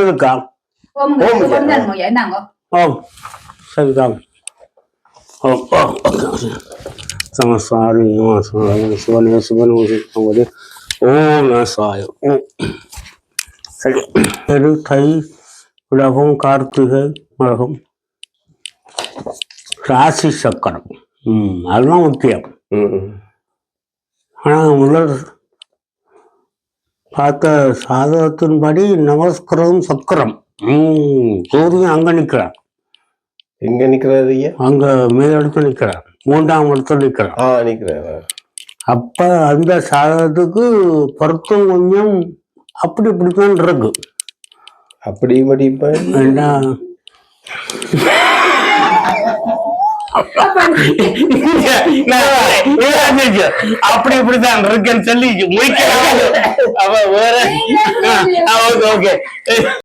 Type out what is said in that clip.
இருக்கா? சரிதான். நமஸ்காரம் சிவனே சிவன் ஓம் நமஸ்காய ஓம். சரி, பெரு தை உலகம் கார்த்திகை உலகம் ராசி சக்கரம். அதுதான் முக்கியம். ஆனா முதல் பார்த்த சாதகத்தின்படி நமஸ்கரம் சக்கரம். சூரியன் அங்க நிக்கிறார். எங்க நிக்கிறாரு? அங்க மேலிடத்துல நிக்கிறார், 3ஆம் இடத்துல நிக்கிறார். அப்ப அந்த சாதகத்துக்கு பொருத்தம் கொஞ்சம் அப்படி இப்படித்தான் இருக்கு. அப்படி அப்படி இப்படித்தான் இருக்குன்னு சொல்லி வேற. ஓகே